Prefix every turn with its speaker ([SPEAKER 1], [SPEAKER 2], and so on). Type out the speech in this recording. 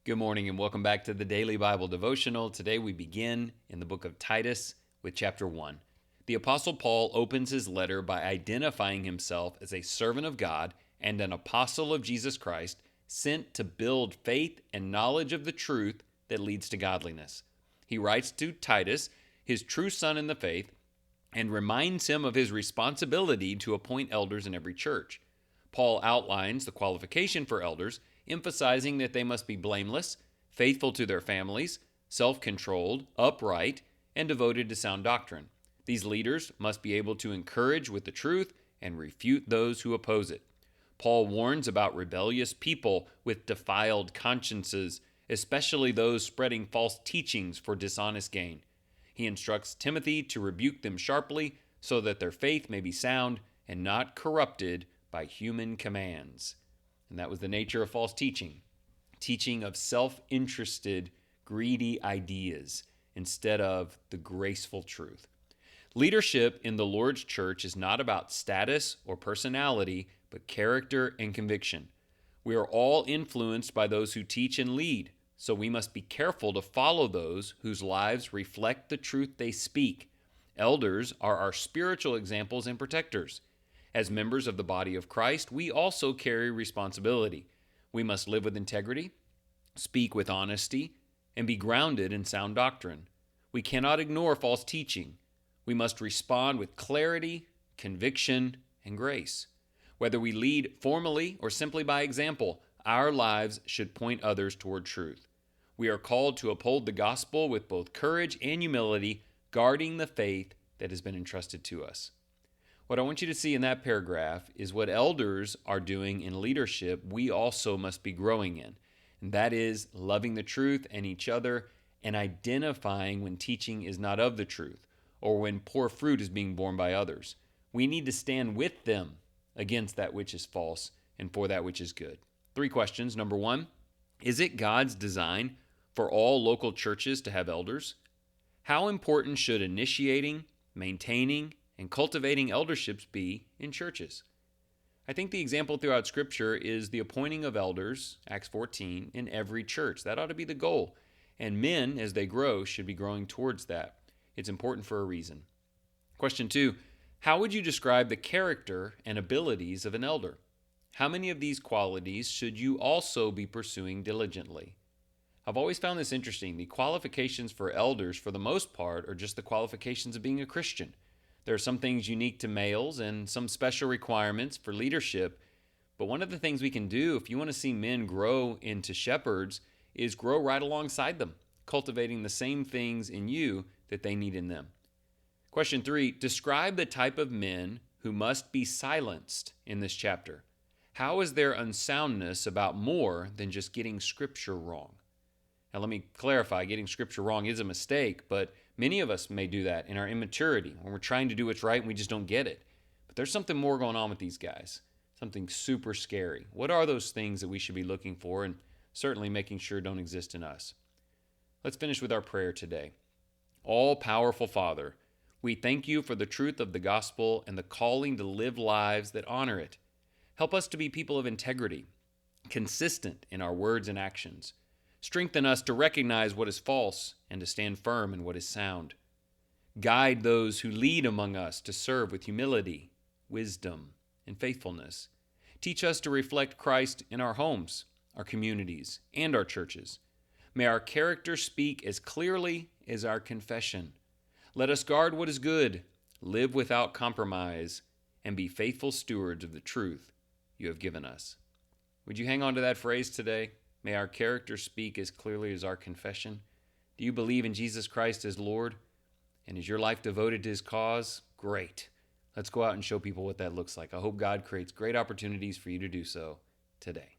[SPEAKER 1] Good morning and welcome back to the Daily Bible Devotional. Today we begin in the book of Titus with chapter 1. The Apostle Paul opens his letter by identifying himself as a servant of God and an apostle of Jesus Christ, sent to build faith and knowledge of the truth that leads to godliness. He writes to Titus, his true son in the faith, and reminds him of his responsibility to appoint elders in every church. Paul outlines the qualification for elders, emphasizing that they must be blameless, faithful to their families, self-controlled, upright, and devoted to sound doctrine. These leaders must be able to encourage with the truth and refute those who oppose it. Paul warns about rebellious people with defiled consciences, especially those spreading false teachings for dishonest gain. He instructs Timothy to rebuke them sharply so that their faith may be sound and not corrupted by human commands. And that was the nature of false teaching. Teaching of self-interested, greedy ideas instead of the graceful truth. Leadership in the Lord's church is not about status or personality, but character and conviction. We are all influenced by those who teach and lead, so we must be careful to follow those whose lives reflect the truth they speak. Elders are our spiritual examples and protectors. As members of the body of Christ, we also carry responsibility. We must live with integrity, speak with honesty, and be grounded in sound doctrine. We cannot ignore false teaching. We must respond with clarity, conviction, and grace. Whether we lead formally or simply by example, our lives should point others toward truth. We are called to uphold the gospel with both courage and humility, guarding the faith that has been entrusted to us. What I want you to see in that paragraph is what elders are doing in leadership we also must be growing in. And that is loving the truth and each other and identifying when teaching is not of the truth or when poor fruit is being borne by others. We need to stand with them against that which is false and for that which is good. 3 questions. Number 1, is it God's design for all local churches to have elders? How important should initiating, maintaining, and cultivating elderships be in churches? I think the example throughout Scripture is the appointing of elders, Acts 14, in every church. That ought to be the goal. And men, as they grow, should be growing towards that. It's important for a reason. Question 2, how would you describe the character and abilities of an elder? How many of these qualities should you also be pursuing diligently? I've always found this interesting. The qualifications for elders, for the most part, are just the qualifications of being a Christian. There are some things unique to males and some special requirements for leadership. But one of the things we can do if you want to see men grow into shepherds is grow right alongside them, cultivating the same things in you that they need in them. Question 3, describe the type of men who must be silenced in this chapter. How is their unsoundness about more than just getting Scripture wrong? Now let me clarify, getting Scripture wrong is a mistake, but many of us may do that in our immaturity when we're trying to do what's right and we just don't get it. But there's something more going on with these guys, something super scary. What are those things that we should be looking for and certainly making sure don't exist in us? Let's finish with our prayer today. All-powerful Father, we thank you for the truth of the gospel and the calling to live lives that honor it. Help us to be people of integrity, consistent in our words and actions. Strengthen us to recognize what is false and to stand firm in what is sound. Guide those who lead among us to serve with humility, wisdom, and faithfulness. Teach us to reflect Christ in our homes, our communities, and our churches. May our character speak as clearly as our confession. Let us guard what is good, live without compromise, and be faithful stewards of the truth you have given us. Would you hang on to that phrase today? May our character speak as clearly as our confession. Do you believe in Jesus Christ as Lord? And is your life devoted to His cause? Great. Let's go out and show people what that looks like. I hope God creates great opportunities for you to do so today.